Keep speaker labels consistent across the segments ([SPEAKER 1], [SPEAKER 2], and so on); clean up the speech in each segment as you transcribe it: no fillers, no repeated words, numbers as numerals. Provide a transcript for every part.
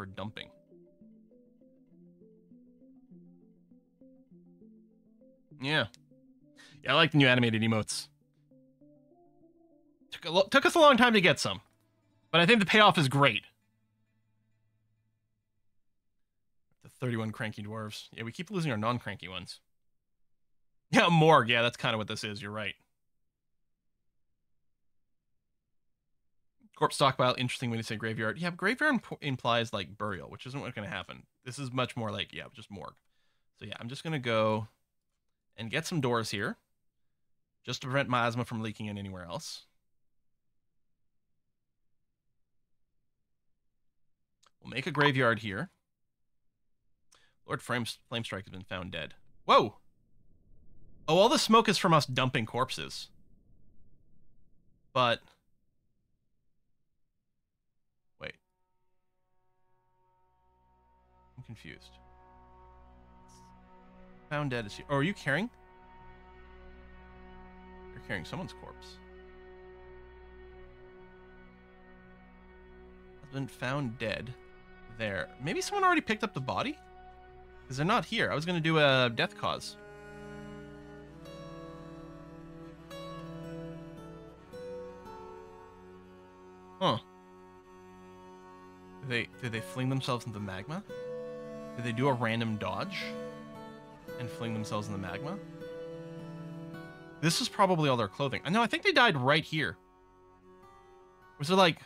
[SPEAKER 1] for dumping. Yeah. Yeah, I like the new animated emotes. Took us a long time to get some, but I think the payoff is great. The 31 cranky dwarves. Yeah, we keep losing our non-cranky ones. Yeah, morgue. Yeah, that's kind of what this is. You're right. Corpse stockpile. Interesting way to say graveyard. Yeah, graveyard implies like burial, which isn't what's going to happen. This is much more like, yeah, just morgue. So yeah, I'm just going to go and get some doors here, just to prevent miasma from leaking in anywhere else. We'll make a graveyard here. Lord Flamestrike has been found dead. Whoa! Oh, all the smoke is from us dumping corpses. But... wait. I'm confused. Found dead is here. Oh, are you carrying? You're carrying someone's corpse. Has been found dead. There. Maybe someone already picked up the body? Because they're not here. I was going to do a death cause. Huh. Did they fling themselves into the magma? Did they do a random dodge and fling themselves in the magma? This is probably all their clothing. No, I think they died right here. Was it like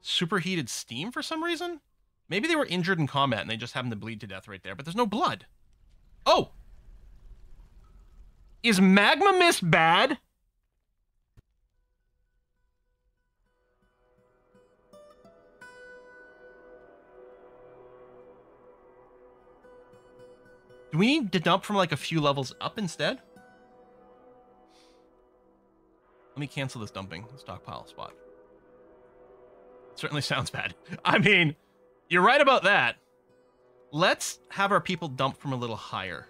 [SPEAKER 1] superheated steam for some reason? Maybe they were injured in combat and they just happened to bleed to death right there, but there's no blood. Oh! Is magma mist bad? Do we need to dump from like a few levels up instead? Let me cancel this dumping stockpile spot. Certainly sounds bad. I mean, you're right about that. Let's have our people dump from a little higher.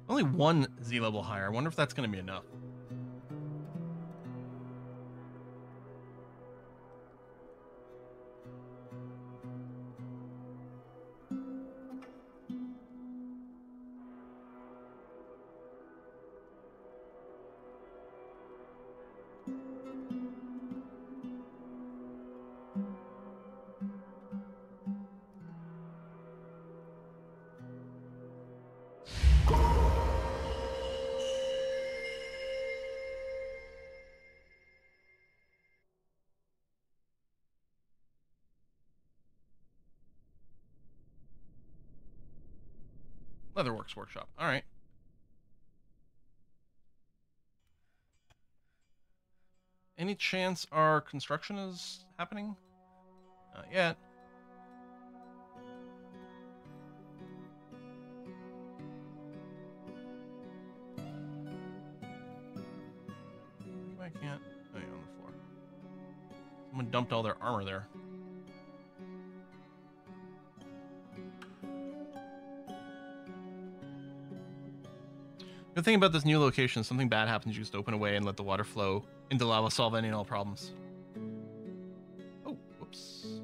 [SPEAKER 1] Only one Z level higher. I wonder if that's going to be enough. Leatherworks Workshop. All right. Any chance our construction is happening? Not yet. I can't. Oh, yeah, on the floor. Someone dumped all their armor there. Good thing about this new location, something bad happens, you just open away and let the water flow into lava, solve any and all problems. Oh, whoops.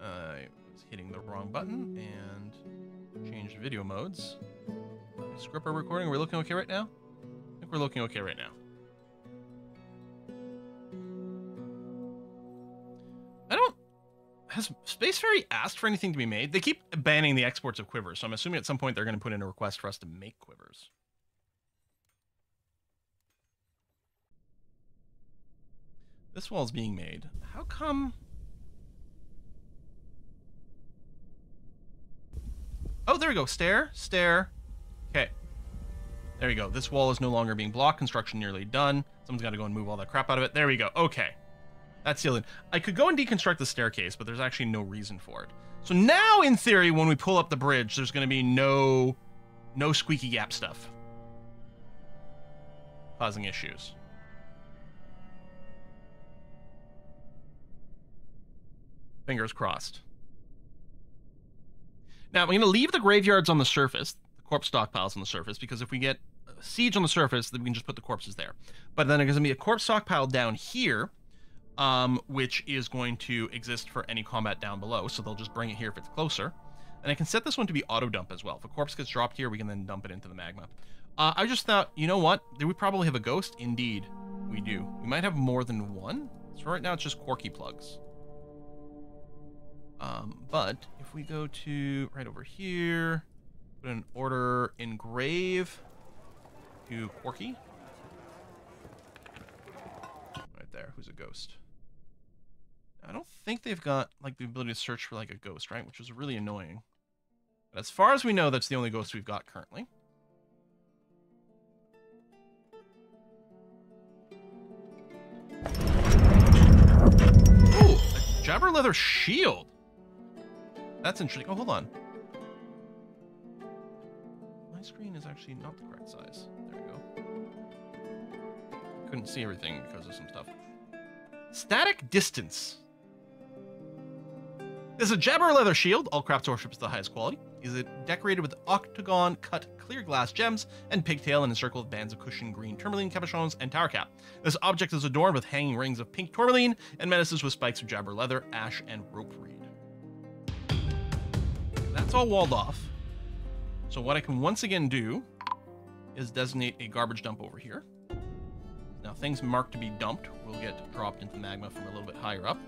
[SPEAKER 1] I was hitting the wrong button and changed video modes. Script our recording, are we looking okay right now? I think we're looking okay right now. Has Spaceferry asked for anything to be made? They keep banning the exports of quivers, so I'm assuming at some point they're going to put in a request for us to make quivers. This wall's being made. How come? Oh, there we go. Stair, stair. Okay. There we go. This wall is no longer being blocked. Construction nearly done. Someone's got to go and move all that crap out of it. There we go. Okay. That's sealed in. I could go and deconstruct the staircase, but there's actually no reason for it. So now, in theory, when we pull up the bridge, there's going to be no squeaky gap stuff causing issues. Fingers crossed. Now, I'm going to leave the graveyards on the surface, the corpse stockpiles on the surface, because if we get a siege on the surface, then we can just put the corpses there. But then there's going to be a corpse stockpile down here, which is going to exist for any combat down below, so they'll just bring it here if it's closer. And I can set this one to be auto-dump as well. If a corpse gets dropped here, we can then dump it into the magma. I just thought, you know what? Do we probably have a ghost? Indeed, we do. We might have more than one. So right now it's just Corky plugs. But if we go to right over here, put an order engrave to Corky. Right there, who's a ghost? I don't think they've got like the ability to search for like a ghost, right? Which is really annoying. But as far as we know, that's the only ghost we've got currently. Ooh, a jabber leather shield. That's interesting. Oh, hold on. My screen is actually not the correct size. There we go. Couldn't see everything because of some stuff. Static distance. This is a jabber leather shield. All craft worship is the highest quality. Is it decorated with octagon cut clear glass gems and pigtail and encircled with bands of cushioned green tourmaline cabochons and tower cap. This object is adorned with hanging rings of pink tourmaline and menaces with spikes of jabber leather, ash, and rope reed. That's all walled off. So what I can once again do is designate a garbage dump over here. Now things marked to be dumped will get dropped into magma from a little bit higher up.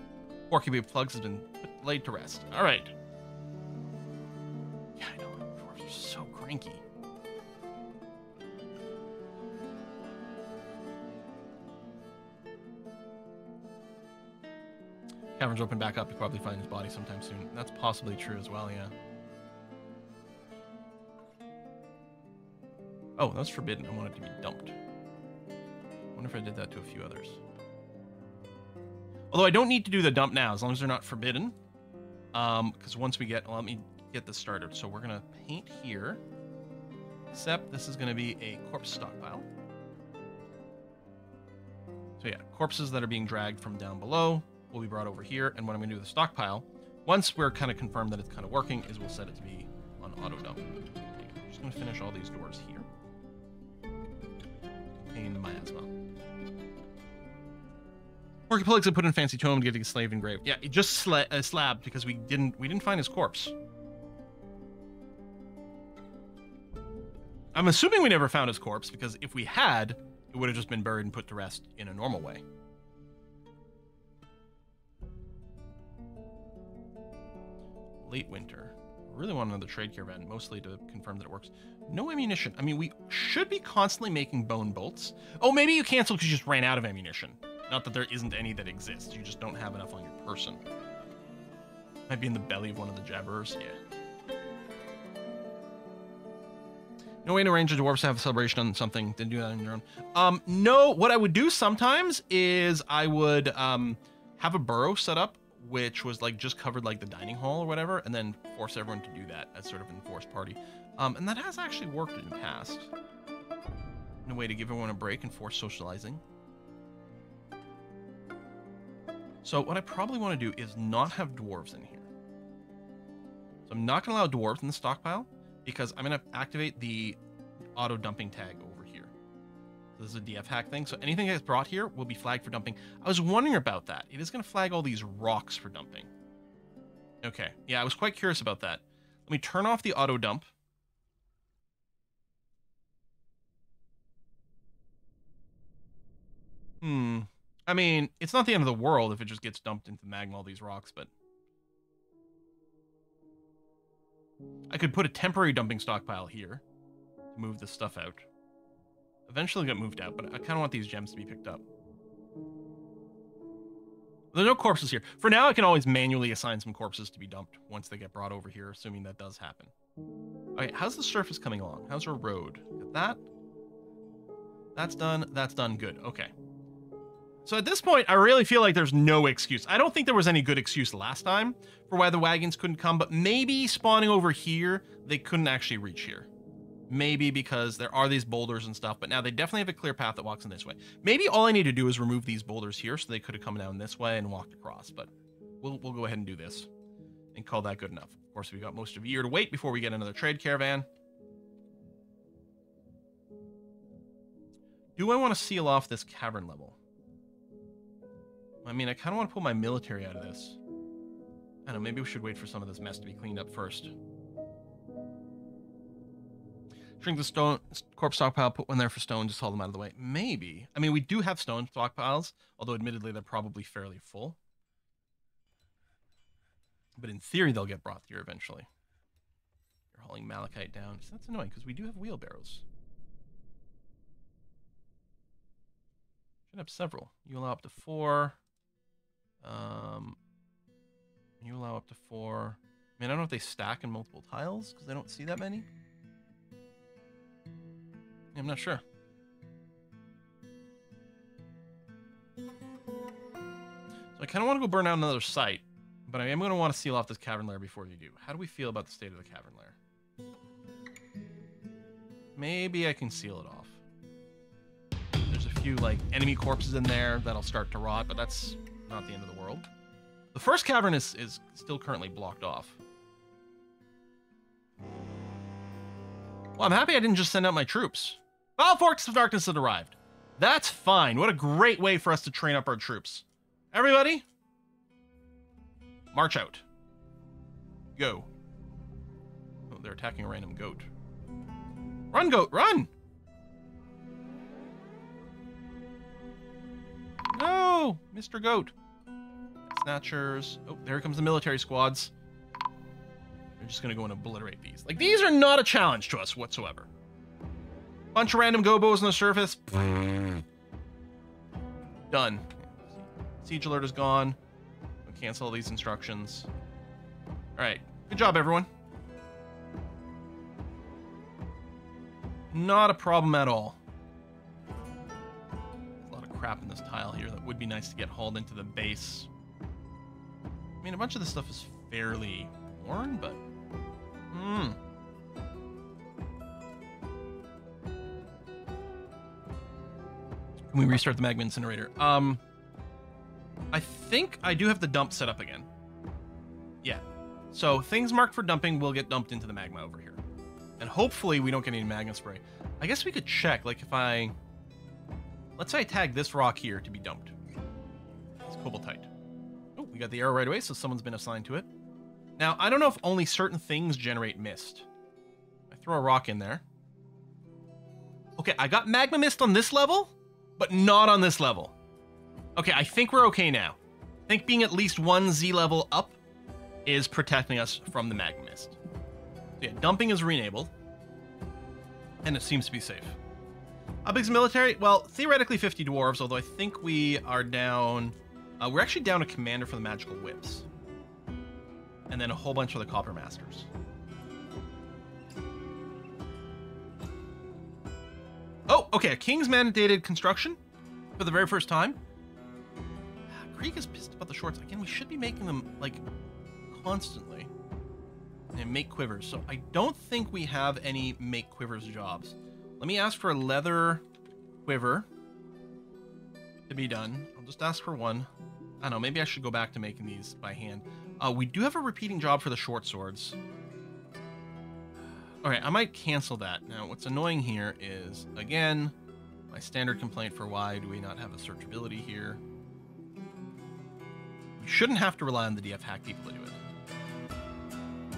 [SPEAKER 1] Corky Babe Plugs has been laid to rest. All right. Yeah, I know. Dwarves are so cranky. Caverns open back up. You'll probably find his body sometime soon. That's possibly true as well, yeah. Oh, that's forbidden. I want it to be dumped. I wonder if I did that to a few others. Although I don't need to do the dump now, as long as they're not forbidden. Because once we get... Well, let me get this started. So we're going to paint here. Except this is going to be a corpse stockpile. So yeah, corpses that are being dragged from down below will be brought over here. And what I'm going to do with the stockpile, once we're kind of confirmed that it's kind of working, is we'll set it to be on auto dump. Okay, I'm just going to finish all these doors here. Contain miasma. Corky Plugs had put in fancy tome to get a slave engraved. Yeah, it just slabbed because we didn't find his corpse. I'm assuming we never found his corpse because if we had, it would have just been buried and put to rest in a normal way. Late winter. I really want another trade caravan, mostly to confirm that it works. No ammunition. I mean, we should be constantly making bone bolts. Oh, maybe you canceled because you just ran out of ammunition. Not that there isn't any that exists. You just don't have enough on your person. Might be in the belly of one of the jabberers. Yeah. No way to arrange the dwarves to have a celebration on something. Didn't do that on your own. No, what I would do sometimes is I would have a burrow set up, which was like just covered like the dining hall or whatever, and then force everyone to do that as sort of an enforced party. And that has actually worked in the past. In a way to give everyone a break and force socializing. So what I probably want to do is not have dwarves in here. So I'm not going to allow dwarves in the stockpile because I'm going to activate the auto dumping tag over here. So this is a DF hack thing. So anything that's brought here will be flagged for dumping. I was wondering about that. It is going to flag all these rocks for dumping. Okay. Yeah, I was quite curious about that. Let me turn off the auto dump. I mean, it's not the end of the world if it just gets dumped into magma, all these rocks, but... I could put a temporary dumping stockpile here to move this stuff out. Eventually get moved out, but I kind of want these gems to be picked up. There are no corpses here. For now, I can always manually assign some corpses to be dumped once they get brought over here, assuming that does happen. Okay, how's the surface coming along? How's our road? Got that? That's done. That's done. Good. Okay. So at this point, I really feel like there's no excuse. I don't think there was any good excuse last time for why the wagons couldn't come, but maybe spawning over here, they couldn't actually reach here. Maybe because there are these boulders and stuff, but now they definitely have a clear path that walks in this way. Maybe all I need to do is remove these boulders here so they could have come down this way and walked across, but we'll go ahead and do this and call that good enough. Of course, we've got most of a year to wait before we get another trade caravan. Do I want to seal off this cavern level? I mean, I kind of want to pull my military out of this. I don't know, maybe we should wait for some of this mess to be cleaned up first. Shrink the stone corpse stockpile, put one there for stone, just haul them out of the way. Maybe. I mean, we do have stone stockpiles, although admittedly they're probably fairly full. But in theory, they'll get brought here eventually. You're hauling malachite down. So that's annoying, because we do have wheelbarrows. Should have several. You allow up to 4. You allow up to 4. I mean, I don't know if they stack in multiple tiles, because I don't see that many. I'm not sure. So I kind of want to go burn out another site, but I am going to want to seal off this cavern lair before you do. How do we feel about the state of the cavern lair? Maybe I can seal it off. There's a few like enemy corpses in there that'll start to rot, but that's not the end of the world. The first cavern is still currently blocked off. Well, I'm happy I didn't just send out my troops. Well, Forks of Darkness had arrived. That's fine. What a great way for us to train up our troops. Everybody, march out. Go. Oh, they're attacking a random goat. Run, goat, run! No, Mr. Goat. Snatchers. Oh, there comes the military squads. They're just going to go and obliterate these. Like, these are not a challenge to us whatsoever. Bunch of random gobos on the surface. Done. Siege alert is gone. We'll cancel all these instructions. All right. Good job, everyone. Not a problem at all. There's a lot of crap in this tile here that would be nice to get hauled into the base. I mean, a bunch of this stuff is fairly worn, but... Can we restart the magma incinerator? I think I do have the dump set up again. Yeah. So things marked for dumping will get dumped into the magma over here. And hopefully we don't get any magma spray. I guess we could check, like if I... Let's say I tag this rock here to be dumped. It's cobaltite. Oh, we got the arrow right away, so someone's been assigned to it. Now, I don't know if only certain things generate mist. I throw a rock in there. Okay, I got magma mist on this level, but not on this level. Okay, I think we're okay now. I think being at least 1 Z level up is protecting us from the magma mist. So yeah, dumping is re-enabled. And it seems to be safe. How big's the military? Well, theoretically 50 dwarves, although I think we are down... we're actually down a commander for the magical whips. And then a whole bunch for the copper masters. Oh, okay, a king's mandated construction for the very first time. Krieg is pissed about the shorts. Again, we should be making them, like, constantly. And make quivers. So I don't think we have any make quivers jobs. Let me ask for a leather quiver to be done. I'll just ask for one. I don't know, maybe I should go back to making these by hand. We do have a repeating job for the short swords. Alright, I might cancel that. Now, what's annoying here is, again, my standard complaint for why do we not have a searchability here. We shouldn't have to rely on the DF hack people to do it.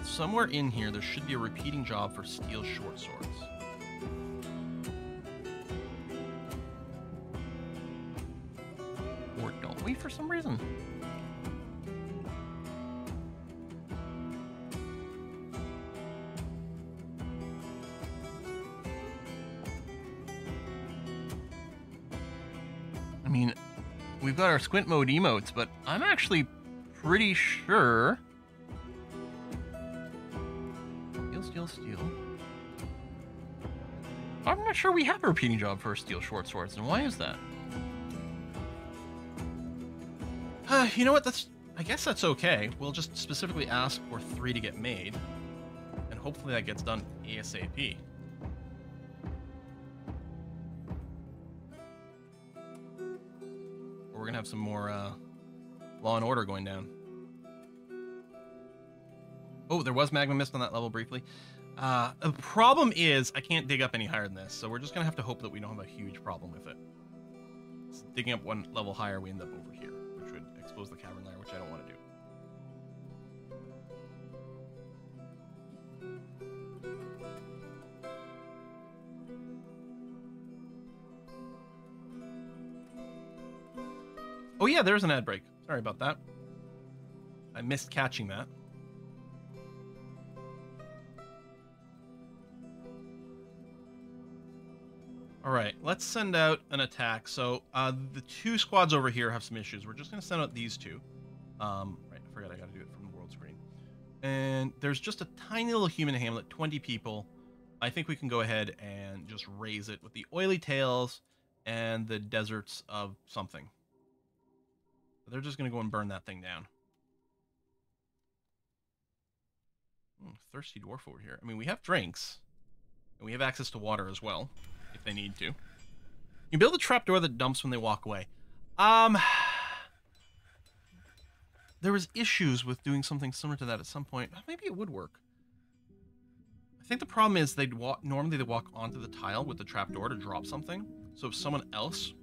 [SPEAKER 1] Somewhere in here, there should be a repeating job for steel short swords. Or don't we, for some reason? I mean, we've got our squint mode emotes, but I'm actually pretty sure... Steel. I'm not sure we have a repeating job for steel short swords, and why is that? You know what? I guess that's okay. We'll just specifically ask for 3 to get made, and hopefully that gets done ASAP. Or we're gonna have some more Law and Order going down. Oh, there was magma mist on that level briefly. The problem is I can't dig up any higher than this, so we're just gonna have to hope that we don't have a huge problem with it. So digging up 1 level higher, we end up over here, which would expose the cavern layer, which I don't want to do. Oh yeah, there's an ad break. Sorry about that. I missed catching that. All right, let's send out an attack. So the 2 squads over here have some issues. We're just going to send out these 2. Right, I forgot I got to do it from the world screen. And there's just a tiny little human hamlet, 20 people. I think we can go ahead and just raise it with the oily tails and the deserts of something. So they're just going to go and burn that thing down. Thirsty dwarf over here. I mean, we have drinks. And we have access to water as well, if they need to. You can build a trapdoor that dumps when they walk away. There was issues with doing something similar to that at some point. Maybe it would work. I think the problem is normally they walk onto the tile with the trapdoor to drop something. So if someone else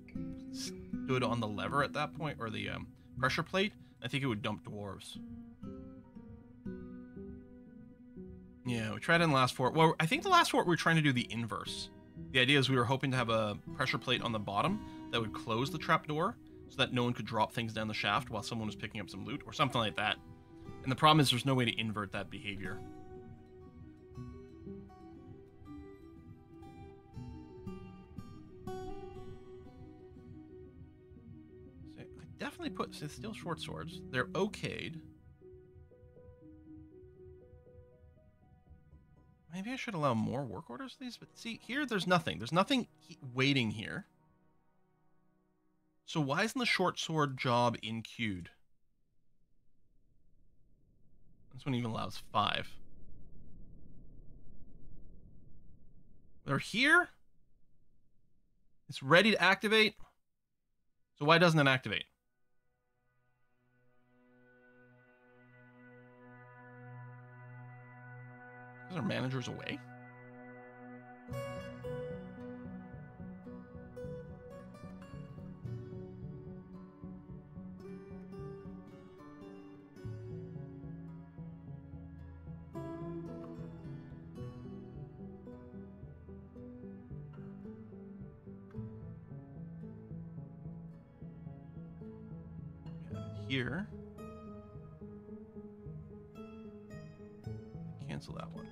[SPEAKER 1] stood on the lever at that point, or the pressure plate, I think it would dump dwarves. Yeah, we tried it in the last fort. Well, I think the last fort we were trying to do the inverse. The idea is we were hoping to have a pressure plate on the bottom that would close the trapdoor so that no one could drop things down the shaft while someone was picking up some loot or something like that. And the problem is there's no way to invert that behavior. So I definitely put steel short swords. They're okayed. Maybe I should allow more work orders to these, but see, here there's nothing. There's nothing waiting here. So why isn't the short sword job in queued? This one even allows 5. They're here. It's ready to activate. So why doesn't it activate? Because our manager's away? Here. Cancel that one.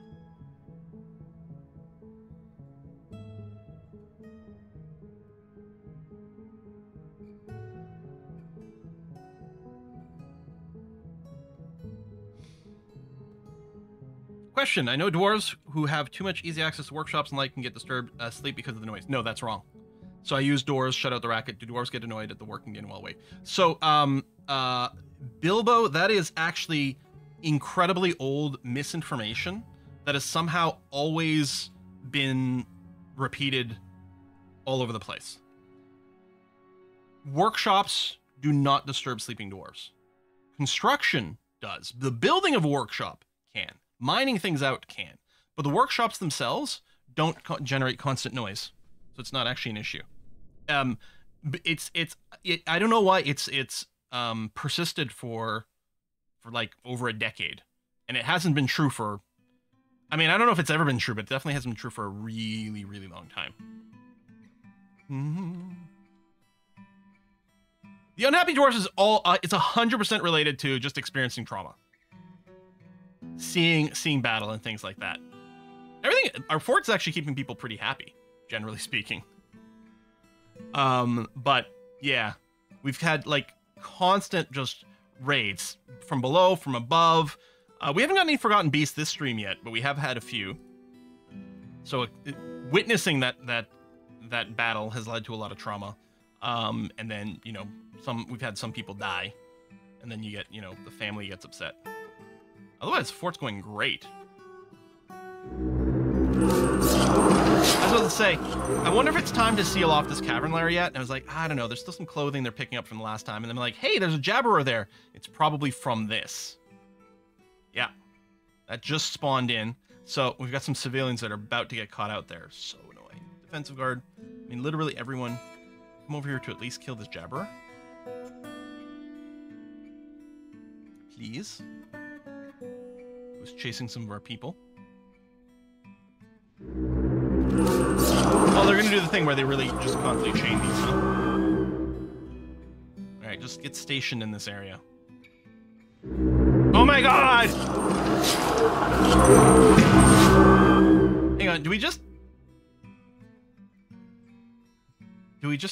[SPEAKER 1] Question. I know dwarves who have too much easy access to workshops and can get disturbed sleep because of the noise. No, that's wrong. So I use doors, shut out the racket. Do dwarves get annoyed at the working getting well away? So, Bilbo, that is actually incredibly old misinformation that has somehow always been repeated all over the place. Workshops do not disturb sleeping dwarves. Construction does. The building of a workshop can. Mining things out can. But the workshops themselves don't generate constant noise. So it's not actually an issue. I don't know why it's persisted for like over a decade, and it hasn't been true for, I mean, I don't know if it's ever been true, but it definitely hasn't been true for a really, really long time. The unhappy dwarfs is all, it's 100% related to just experiencing trauma. Seeing battle and things like that. Everything, our fort's actually keeping people pretty happy, generally speaking. But yeah, we've had like constant just raids from below, from above. We haven't got any Forgotten Beasts this stream yet, but we have had a few. So witnessing that battle has led to a lot of trauma. And then, you know, we've had some people die And then you get, you know, the family gets upset. Otherwise, the fort's going great. I was about to say, I wonder if it's time to seal off this cavern lair yet. And I was like, I don't know. There's still some clothing they're picking up from the last time. And I'm like, hey, there's a jabberer there. It's probably from this. Yeah. That just spawned in. So we've got some civilians that are about to get caught out there. So annoying. Defensive guard. I mean, literally everyone. Come over here to at least kill this jabberer. Please. Who's chasing some of our people. Oh, they're gonna do the thing where they really just constantly chain these, huh? Alright, just get stationed in this area. Oh my god! Hang on, do we just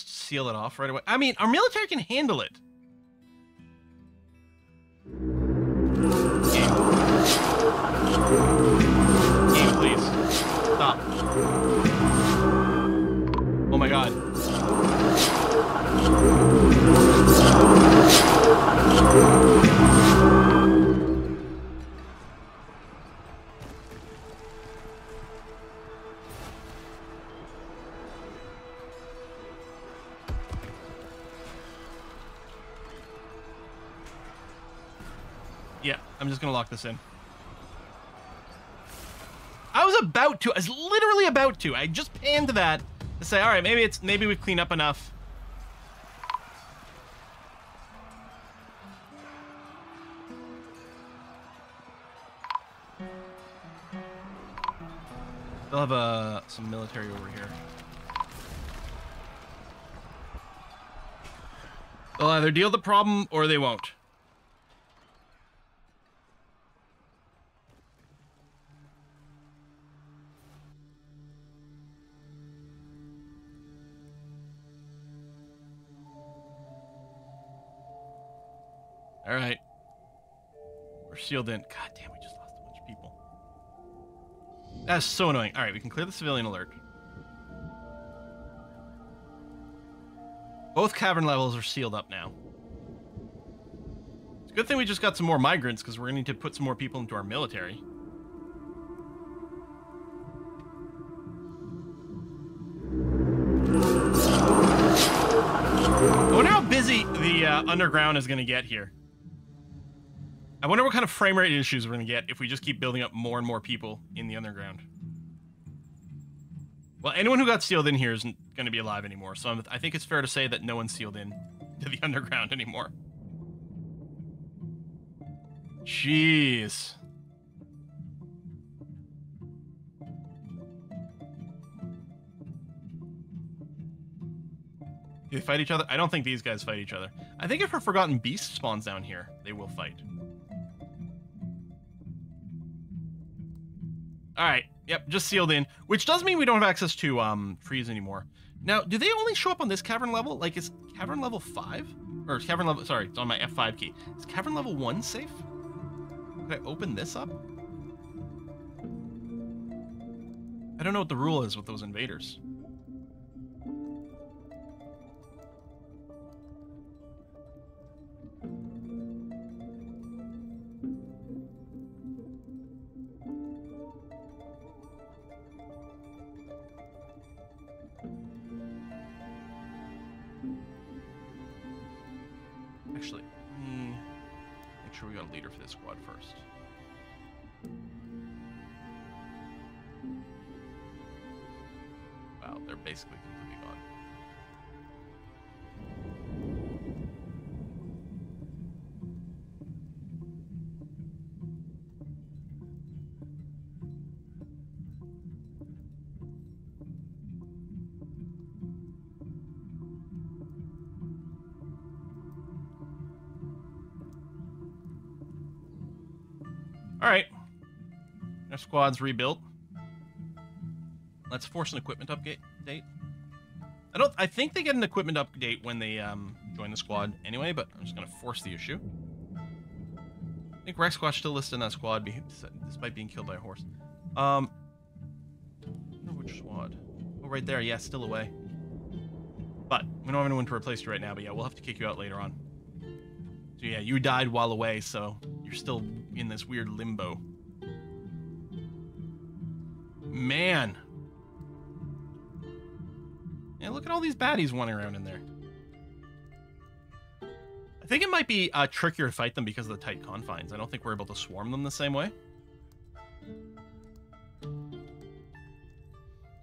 [SPEAKER 1] seal it off right away? I mean, our military can handle it. Game, please. Stop. Oh my god. Yeah, I'm just gonna lock this in. I was literally about to. I just panned to that to say, all right, maybe we've cleaned up enough. They'll have some military over here. They'll either deal with the problem or they won't. All right. We're sealed in. God damn, we just lost a bunch of people. That's so annoying. All right, we can clear the civilian alert. Both cavern levels are sealed up now. It's a good thing we just got some more migrants, because we're going to need to put some more people into our military. I wonder how busy the underground is going to get here. I wonder what kind of frame rate issues we're going to get if we just keep building up more and more people in the underground. Well, anyone who got sealed in here isn't going to be alive anymore, so I think it's fair to say that no one's sealed in to the underground anymore. Jeez. Do they fight each other? I don't think these guys fight each other. I think if a Forgotten Beast spawns down here, they will fight. Alright, yep, just sealed in. Which does mean we don't have access to trees anymore. Now, do they only show up on this cavern level? Like, is cavern level 5? Or is cavern level, sorry, it's on my F5 key. Is cavern level 1 safe? Could I open this up? I don't know what the rule is with those invaders. Actually, let me make sure we got a leader for this squad first. Wow, they're basically completely gone. All right, our squad's rebuilt. Let's force an equipment update. I think they get an equipment update when they join the squad anyway, but I'm just gonna force the issue. I think Rex Squat's still listed in that squad, despite being killed by a horse. I wonder which squad? Oh, right there. Yeah, still away. But we don't have anyone to replace you right now. But yeah, we'll have to kick you out later on. So yeah, you died while away, so you're still in this weird limbo. Man. Yeah, look at all these baddies running around in there. I think it might be trickier to fight them because of the tight confines. I don't think we're able to swarm them the same way.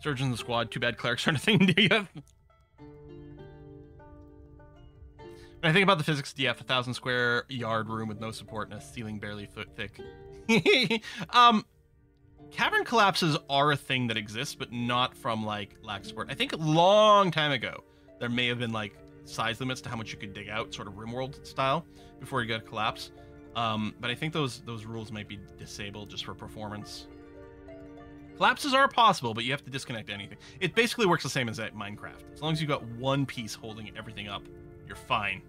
[SPEAKER 1] Surgeons in the squad. Too bad clerics aren't a thing. Do you have... When I think about the physics, DF, 1,000 square yard room with no support and a ceiling barely foot thick. Cavern collapses are a thing that exists, but not from, like, lack of support. I think a long time ago, there may have been, like, size limits to how much you could dig out, sort of RimWorld style, before you get a collapse. But I think those rules might be disabled just for performance. Collapses are possible, but you have to disconnect anything. It basically works the same as at Minecraft. As long as you've got one piece holding everything up, you're fine.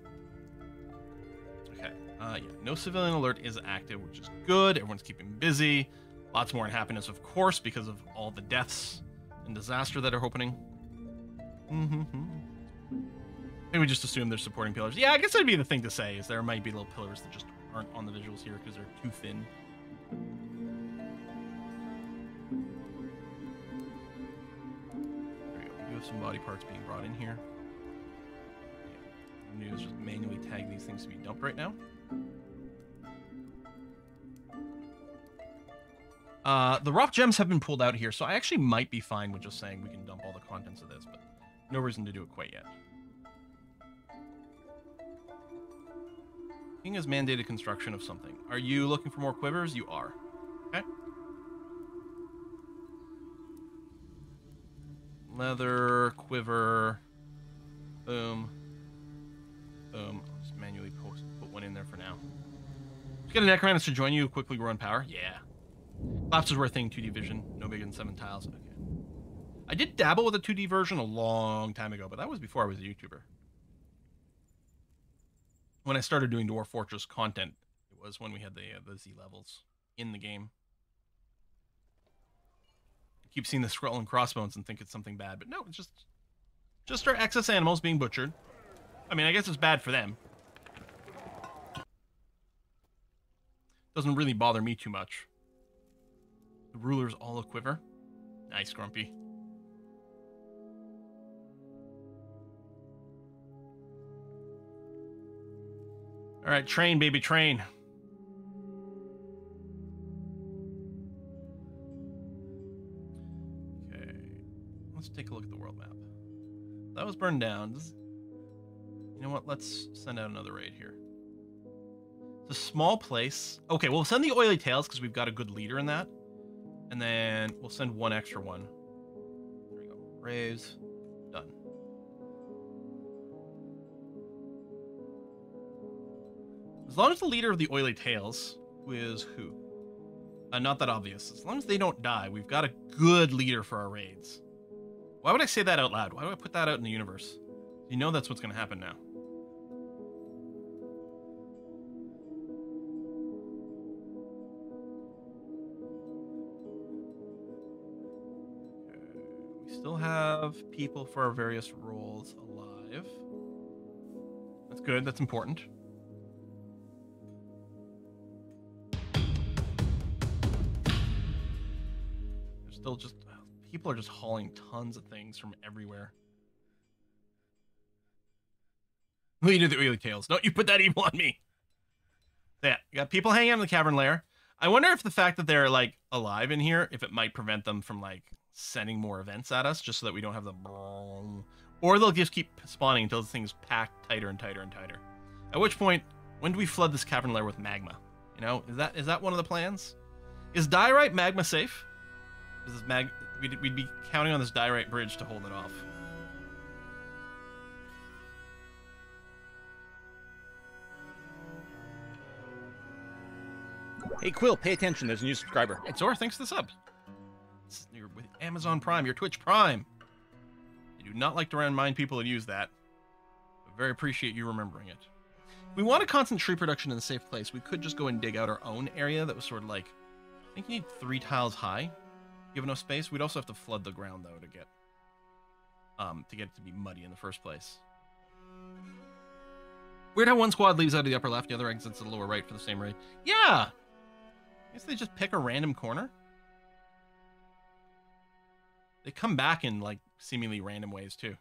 [SPEAKER 1] Okay, yeah, no civilian alert is active, which is good. Everyone's keeping busy. Lots more unhappiness, of course, because of all the deaths and disaster that are happening. Maybe we just assume they're supporting pillars. Yeah, I guess that'd be the thing to say, is there might be little pillars that just aren't on the visuals here because they're too thin. There we go. We do have some body parts being brought in here. Yeah. News, just manually tag these things to be dumped right now. The rough gems have been pulled out here, so I actually might be fine with just saying we can dump all the contents of this, but no reason to do it quite yet. King has mandated construction of something. Are you looking for more quivers? You are. Okay. Leather, quiver, boom, boom. I'll just manually put one in there for now. Just get a necromancer to join you, quickly grow in power. Yeah. Collapses were a thing, 2D vision, no bigger than 7 tiles. Okay. I did dabble with a 2D version a long time ago, but that was before I was a YouTuber. When I started doing Dwarf Fortress content, it was when we had the Z levels in the game. I keep seeing the skull and crossbones and think it's something bad, but no, it's just our excess animals being butchered. I mean, I guess it's bad for them. Doesn't really bother me too much. The ruler's all a quiver. Nice, Grumpy. All right, train, baby, train. Okay, let's take a look at the world map. That was burned down. You know what? Let's send out another raid here. It's a small place. Okay, we'll send the Oily Tails because we've got a good leader in that. And then we'll send one extra one. There we go. Raise. Done. As long as the leader of the Oily Tails, who is who? Not that obvious. As long as they don't die, we've got a good leader for our raids. Why would I say that out loud? Why do I put that out in the universe? You know that's what's going to happen now. Still have people for our various roles alive. That's good. That's important. There's still just... people are just hauling tons of things from everywhere. Leader of the Oily Tails. Don't you put that evil on me. Yeah, you got people hanging out in the cavern lair. I wonder if the fact that they're, like, alive in here, if it might prevent them from, like, sending more events at us, just so that we don't have the... Or they'll just keep spawning until the thing's packed tighter and tighter and tighter. At which point, when do we flood this cavern lair with magma? You know, is that one of the plans? Is diorite magma safe? Is this we'd be counting on this diorite bridge to hold it off.
[SPEAKER 2] Hey, Quill, pay attention. There's a new subscriber.
[SPEAKER 1] Hey, Zor, thanks for the sub. You're with Amazon Prime, your Twitch Prime. I do not like to remind people to use that, but very appreciate you remembering it. If we want a constant tree production in a safe place, we could just go and dig out our own area that was sort of like, I think you need 3 tiles high. You have enough space. We'd also have to flood the ground though to get it to be muddy in the first place. Weird how one squad leaves out of the upper left, the other exits to the lower right for the same raid. Yeah! I guess they just pick a random corner. They come back in, like, seemingly random ways, too.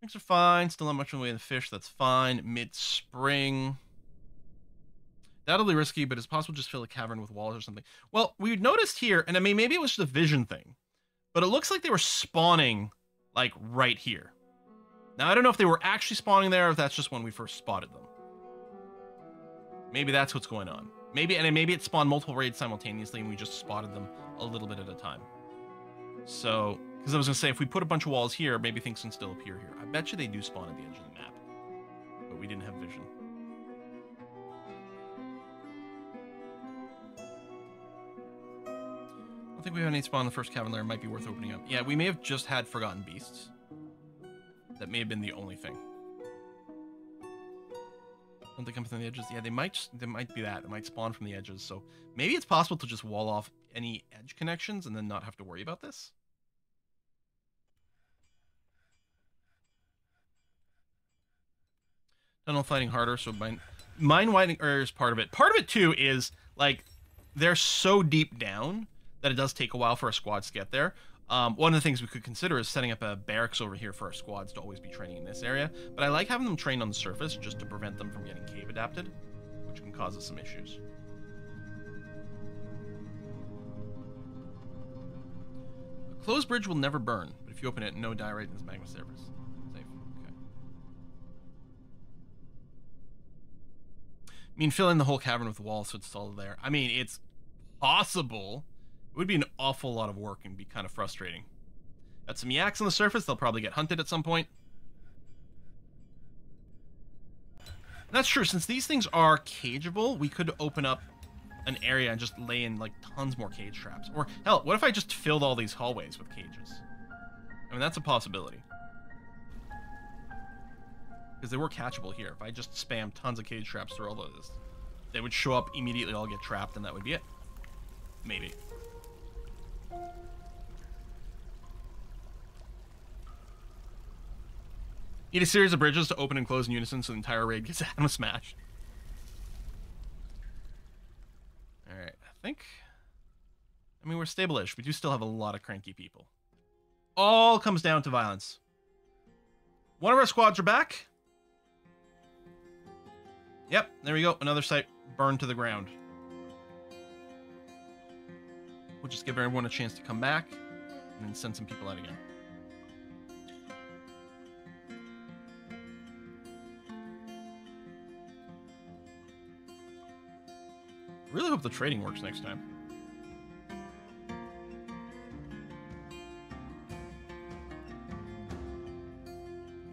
[SPEAKER 1] Things are fine. Still not much in the way of the fish. That's fine. Mid-spring. That'll be risky, but it's possible to just fill a cavern with walls or something. Well, we noticed here, and I mean, maybe it was just a vision thing, but it looks like they were spawning, like, right here. Now, I don't know if they were actually spawning there or if that's just when we first spotted them. Maybe that's what's going on. Maybe it spawned multiple raids simultaneously and we just spotted them a little bit at a time. So, because I was going to say, if we put a bunch of walls here, maybe things can still appear here. I bet you they do spawn at the edge of the map, but we didn't have vision. I don't think we have any spawn in the first cavern lair. It might be worth opening up. Yeah, we may have just had Forgotten Beasts. That may have been the only thing. Don't they come from the edges? Yeah, they might be that. They might spawn from the edges. So maybe it's possible to just wall off any edge connections and then not have to worry about this. Tunnel fighting harder, so mine widening is part of it. Part of it too is like they're so deep down that it does take a while for our squads to get there. One of the things we could consider is setting up a barracks over here for our squads to always be training in this area. But I like having them train on the surface just to prevent them from getting cave adapted, which can cause us some issues. A closed bridge will never burn, but if you open it, no die rate in this magma surface. Safe. Okay. I mean, fill in the whole cavern with walls so it's all there. I mean, it's possible. It would be an awful lot of work and be kind of frustrating. Got some yaks on the surface. They'll probably get hunted at some point. That's true. Since these things are cageable, we could open up an area and just lay in like tons more cage traps. Or hell, what if I just filled all these hallways with cages? I mean, that's a possibility. Because they were catchable here. If I just spam tons of cage traps through all of this, they would show up immediately, all get trapped, and that would be it. Maybe. Need a series of bridges to open and close in unison so the entire raid gets atom smashed. Alright, I mean, we're stable-ish. We do still have a lot of cranky people. All comes down to violence. One of our squads are back. Yep, there we go. Another site burned to the ground. We'll just give everyone a chance to come back and then send some people out again. I really hope the trading works next time.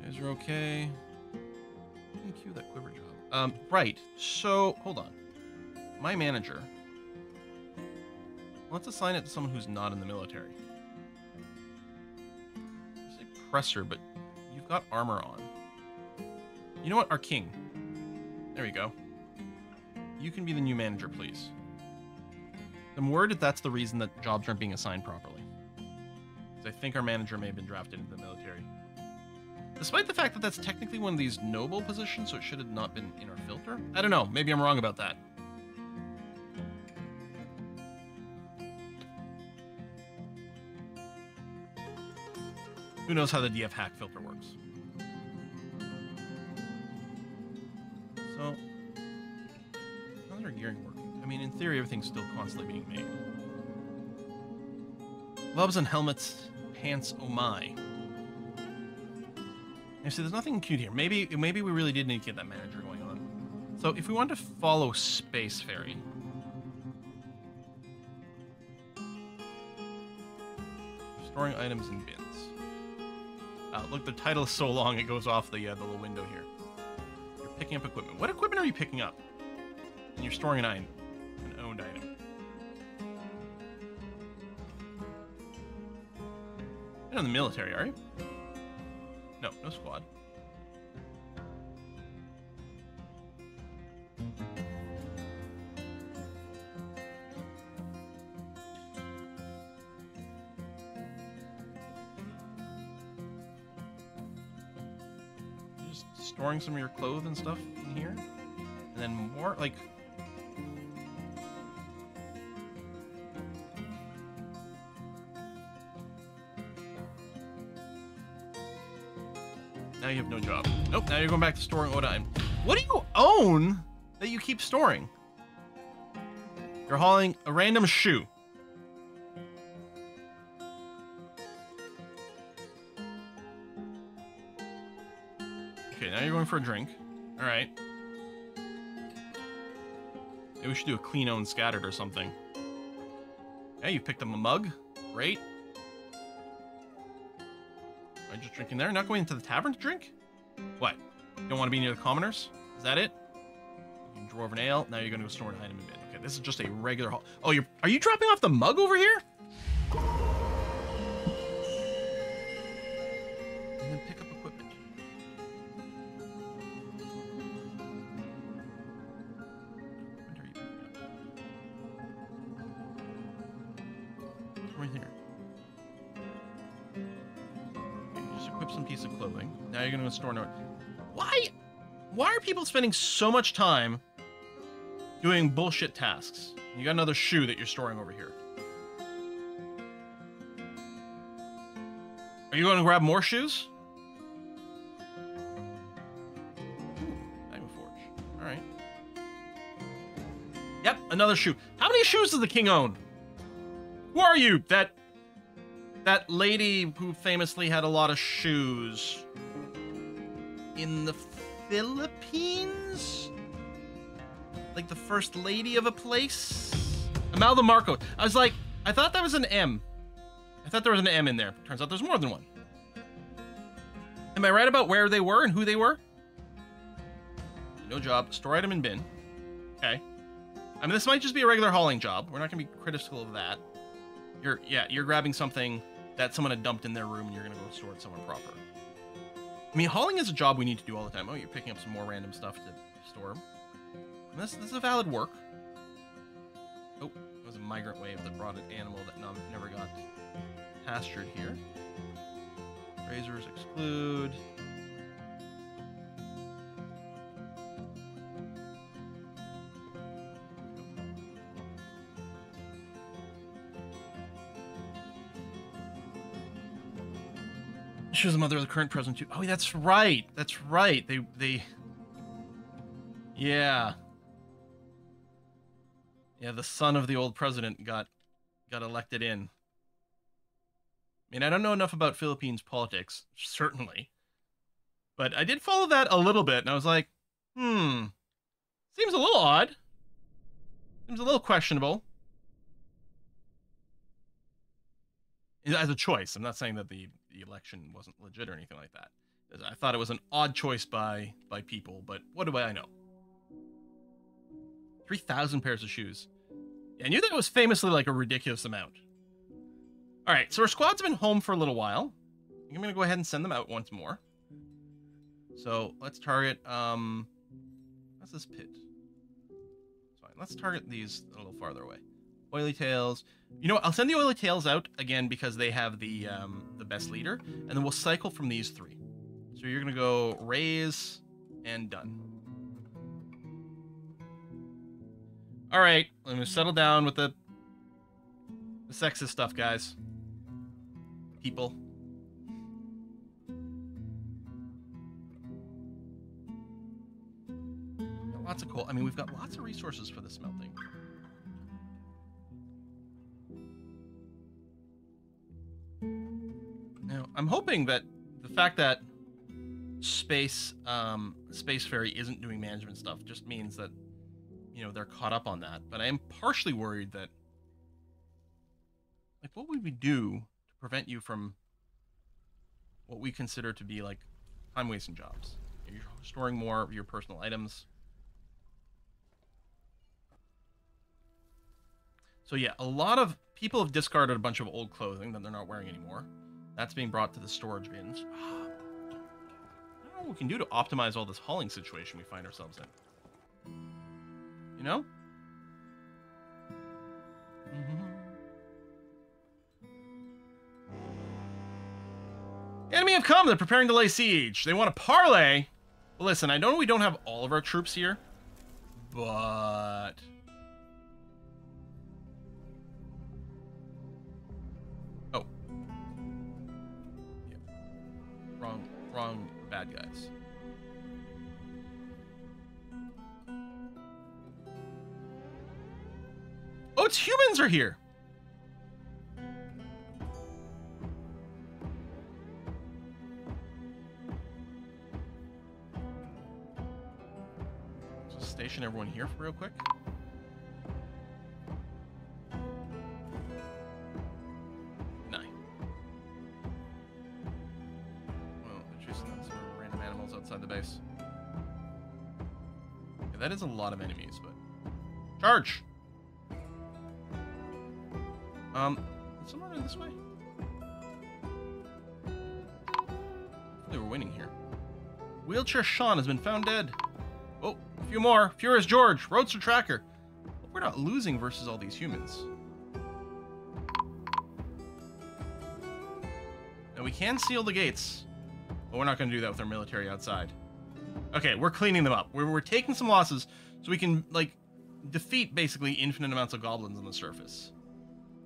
[SPEAKER 1] You guys are okay. Didn't queue that quiver job. Right. So, hold on. My manager. Let's assign it to someone who's not in the military. I say presser, but you've got armor on. You know what? Our king. There we go. You can be the new manager, please. I'm worried that that's the reason that jobs aren't being assigned properly. Because I think our manager may have been drafted into the military. Despite the fact that that's technically one of these noble positions, so it should have not been in our filter. I don't know. Maybe I'm wrong about that. Who knows how the DF hack filter works. So, how's our gearing working? I mean, in theory, everything's still constantly being made. Gloves and helmets, pants, oh my. Actually, there's nothing cute here. Maybe we really did need to get that manager going on. So, if we want to follow Space Ferry... Storing items in bins. Look, the title is so long, it goes off the little window here. You're picking up equipment. What equipment are you picking up? And you're storing an item. An owned item. You're in the military, are you? No, no squad. just storing some of your clothes and stuff in here. And then more, like... Now you have no job. Nope, now you're going back to storing Odine. What do you own that you keep storing? You're hauling a random shoe. Okay, now you're going for a drink. Alright. Maybe we should do a clean own scattered or something. Yeah, you picked up a mug. Great. Are you just drinking there? Not going into the tavern to drink? What? You don't want to be near the commoners? Is that it? You can dwarven ale. Now you're going to go store an item in bed. Okay, this is just a regular haul. Oh, are you dropping off the mug over here? And then pick up equipment. What are you picking up? Right here. Equip some piece of clothing. Now you're gonna go store no. Why are people spending so much time doing bullshit tasks? You got another shoe that you're storing over here. Are you going to grab more shoes? Magma Forge. All right. Yep, another shoe. How many shoes does the king own? Who are you? That lady who famously had a lot of shoes in the Philippines? Like the first lady of a place? Amalda Marco. I was like, I thought that was an M. I thought there was an M in there. Turns out there's more than one. Am I right about where they were and who they were? No job. Store item in bin. Okay. I mean, this might just be a regular hauling job. We're not going to be critical of that. You're grabbing something that someone had dumped in their room and you're going to go store it somewhere proper. I mean, hauling is a job we need to do all the time. Oh, you're picking up some more random stuff to store. This is a valid work. Oh, it was a migrant wave that brought an animal that never got pastured here. Razors exclude. She was the mother of the current president too. Oh, that's right. That's right. They. Yeah. Yeah, the son of the old president got elected in. I mean, I don't know enough about Philippines politics, certainly. But I did follow that a little bit, and I was like, seems a little odd. Seems a little questionable. As a choice. I'm not saying that the election wasn't legit or anything like that. I thought it was an odd choice by people, but what do I know? 3,000 pairs of shoes. Yeah, I knew that was famously like a ridiculous amount. All right, so our squad's been home for a little while. I'm going to go ahead and send them out once more. So let's target, what's this pit? It's fine. Let's target these a little farther away. Oily Tails. You know what? I'll send the Oily Tails out again because they have the best leader, and then we'll cycle from these three. So you're going to go raise and done. All right, let me settle down with the sexist stuff, guys. People. Got lots of coal. I mean, we've got lots of resources for the smelting. Now, I'm hoping that the fact that Space Ferry isn't doing management stuff just means that, you know, they're caught up on that. But I am partially worried that, like, what would we do to prevent you from what we consider to be, like, time-wasting jobs? You're storing more of your personal items. So yeah, a lot of people have discarded a bunch of old clothing that they're not wearing anymore. That's being brought to the storage bins. I don't know what we can do to optimize all this hauling situation we find ourselves in. You know? The enemy have come. They're preparing to lay siege. They want to parley. Well, listen, I know we don't have all of our troops here, but... Oh. Yeah. Wrong bad guys. Oh, it's humans are here! So station everyone here for real quick. Well, they're chasing some random animals outside the base. Okay, that is a lot of enemies, but... Charge! Someone in this way? Hopefully we're winning here. Wheelchair Sean has been found dead. Oh, a few more. Furious George, Roadster Tracker. Hope we're not losing versus all these humans. Now we can seal the gates, but we're not going to do that with our military outside. Okay, we're cleaning them up. We're taking some losses so we can, like, defeat basically infinite amounts of goblins on the surface.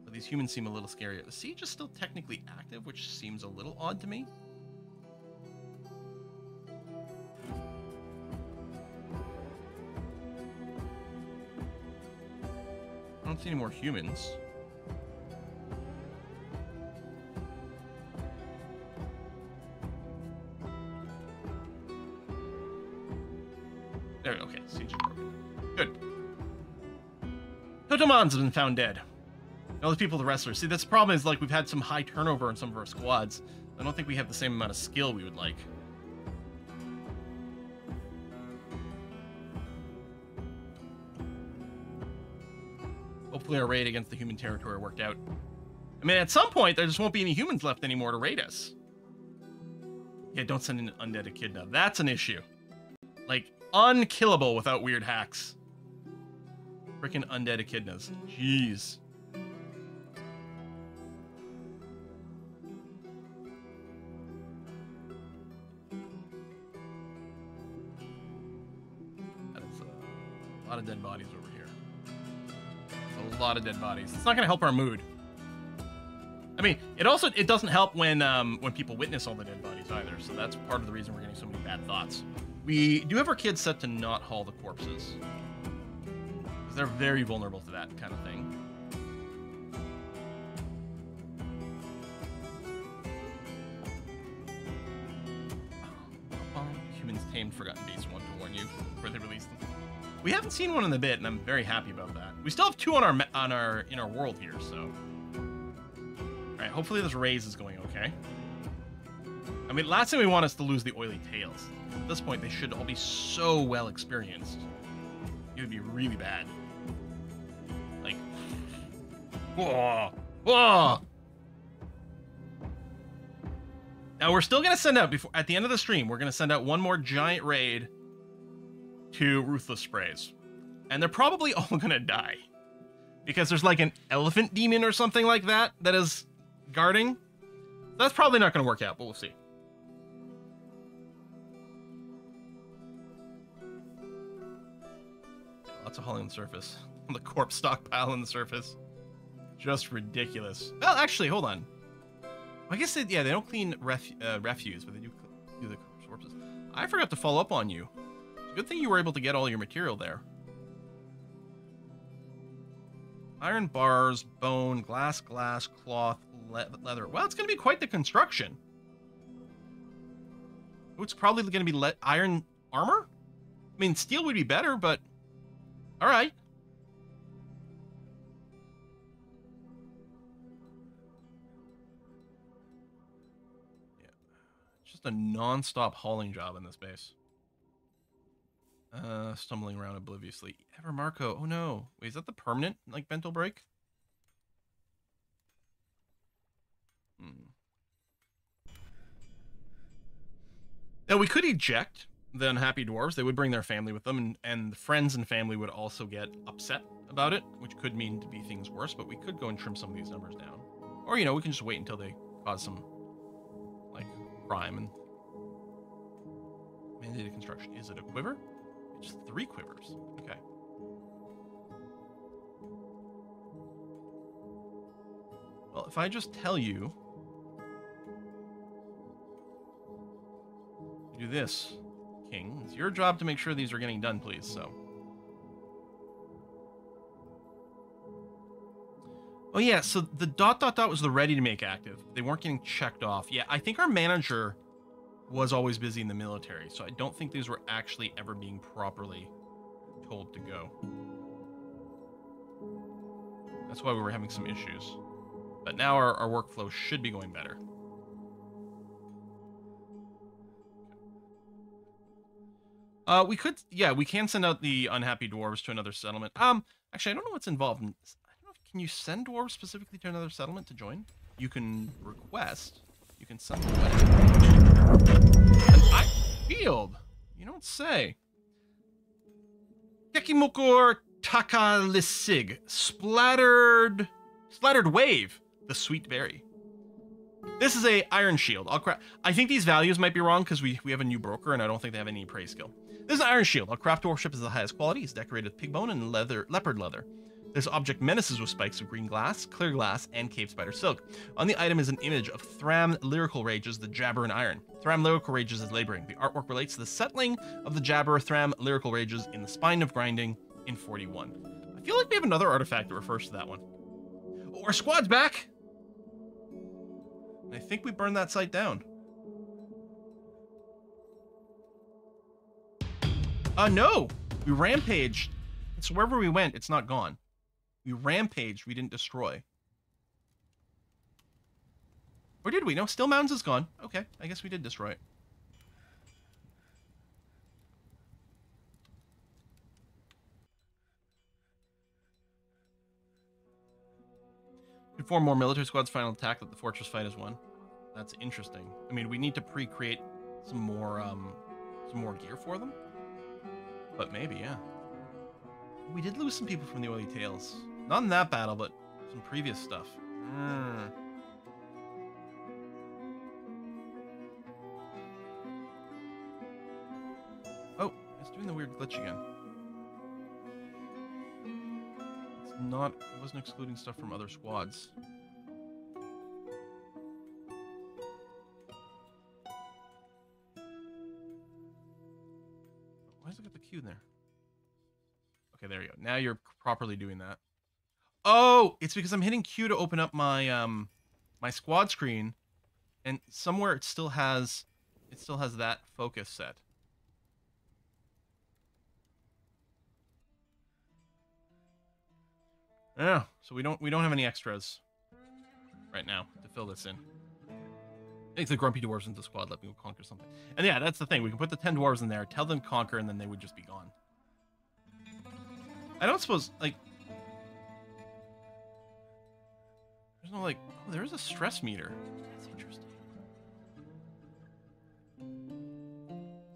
[SPEAKER 1] But these humans seem a little scary. The siege is still technically active, which seems a little odd to me. I don't see any more humans. There, okay, siege is broken. Good. Totemons have been found dead. All the people, the wrestlers. See, that's the problem is, like, we've had some high turnover in some of our squads. I don't think we have the same amount of skill we would like. Hopefully our raid against the human territory worked out. I mean, at some point, there just won't be any humans left anymore to raid us. Yeah, don't send in an undead echidna. That's an issue. Like, unkillable without weird hacks. Freaking undead echidnas. Jeez. A lot of dead bodies over here. There's a lot of dead bodies. It's not going to help our mood. I mean, it doesn't help when people witness all the dead bodies either. So that's part of the reason we're getting so many bad thoughts. We do have our kids set to not haul the corpses, because they're very vulnerable to that kind of thing. Humans tamed forgotten beasts. Want to warn you before they release them. We haven't seen one in a bit, and I'm very happy about that. We still have 2 in our world here, so. All right, hopefully this raise is going okay. I mean, last thing we want is to lose the oily tails. At this point, they should all be so well experienced. It would be really bad. Like, whoa, whoa. Now we're still gonna send out at the end of the stream. We're gonna send out one more giant raid to Ruthless Sprays, and they're probably all gonna die because there's like an elephant demon or something like that that is guarding. That's probably not gonna work out, but we'll see. Lots of hauling on the surface. The corpse stockpile on the surface. Just ridiculous. Well, actually, hold on. I guess they don't clean refuse, but they do the corpses. I forgot to follow up on you. It's a good thing you were able to get all your material there. Iron bars, bone, glass, cloth, leather. Well, it's going to be quite the construction. Oh, it's probably going to be iron armor? I mean, steel would be better, but... Alright. Yeah. It's just a non-stop hauling job in this base. Stumbling around obliviously. Ever Marco. Oh no. Wait, is that the permanent, like, mental break? Now, we could eject the unhappy dwarves. They would bring their family with them, and the friends and family would also get upset about it, which could mean to be things worse, but we could go and trim some of these numbers down. Or, you know, we can just wait until they cause some, like, crime and Mandated construction. Is it a quiver? It's 3 quivers. Okay. Well, if I just tell you to do this, King, it's your job to make sure these are getting done, please. So. Oh yeah, so the ... was the ready to make active. They weren't getting checked off. Yeah, I think our manager was always busy in the military, so I don't think these were actually ever being properly told to go. That's why we were having some issues. But now our workflow should be going better. We could, yeah, we can send out the unhappy dwarves to another settlement. Actually, I don't know what's involved. I don't know, can you send dwarves specifically to another settlement to join? You can request. You can send them away. An iron field. You don't say. Tekimukur Takalisig. Splattered wave. The sweet berry. This is a iron shield. I think these values might be wrong because we have a new broker and I don't think they have any prey skill. This is an iron shield. I'll craft dwarfship is the highest quality. It's decorated with pig bone and leopard leather. This object menaces with spikes of green glass, clear glass, and cave spider silk. On the item is an image of Thram Lyrical Rages, the Jabber in Iron. Thram Lyrical Rages is laboring. The artwork relates to the settling of the Jabber Thram Lyrical Rages in the Spine of Grinding in 41. I feel like we have another artifact that refers to that one. Oh, our squad's back! I think we burned that site down. No! We rampaged. So wherever we went, it's not gone. We rampaged, we didn't destroy. Or did we? No, Still Mountains is gone. Okay, I guess we did destroy it. We form more military squads, final attack that the fortress fight is won. That's interesting. I mean, we need to pre-create some more gear for them. But maybe, yeah. We did lose some people from the Oily Tales. Not in that battle, but some previous stuff. Oh, it's doing the weird glitch again. It's not, it wasn't excluding stuff from other squads. Why does it got the Q in there? Okay, there you go. Now you're properly doing that. Oh, it's because I'm hitting Q to open up my my squad screen, and somewhere it still has that focus set. Yeah, so we don't have any extras right now to fill this in. Take the grumpy dwarves into the squad, let me go conquer something. And yeah, that's the thing. We can put the 10 dwarves in there, tell them conquer, and then they would just be gone. I don't suppose, like... There's no, like... Oh, there is a stress meter. That's interesting.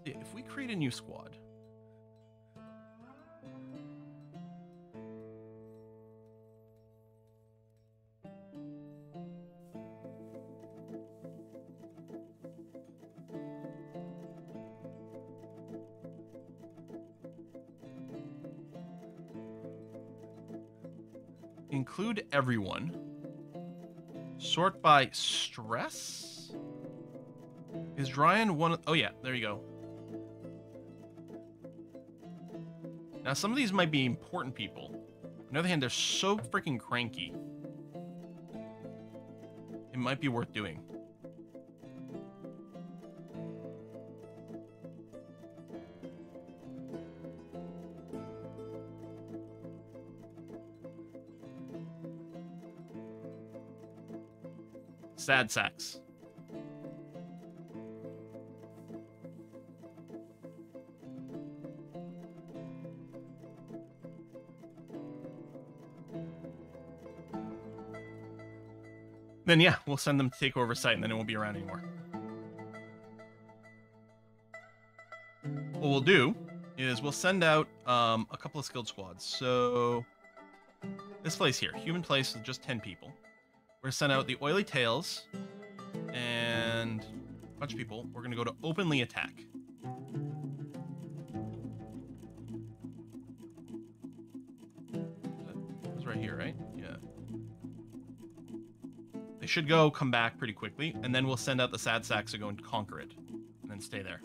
[SPEAKER 1] Yeah, if we create a new squad... Include everyone. Sort by stress? Is Ryan one of... Oh yeah, there you go. Now some of these might be important people. On the other hand, they're so freaking cranky. It might be worth doing. Sad sacks. Then yeah, we'll send them to take over site and then it won't be around anymore. What we'll do is we'll send out a couple of skilled squads. So this place here, human place with just 10 people. We're going to send out the Oily Tails and a bunch of people. We're going to go to openly attack. here, right? Yeah. They should go, come back pretty quickly, and then we'll send out the sad sacks to go and conquer it, and then stay there.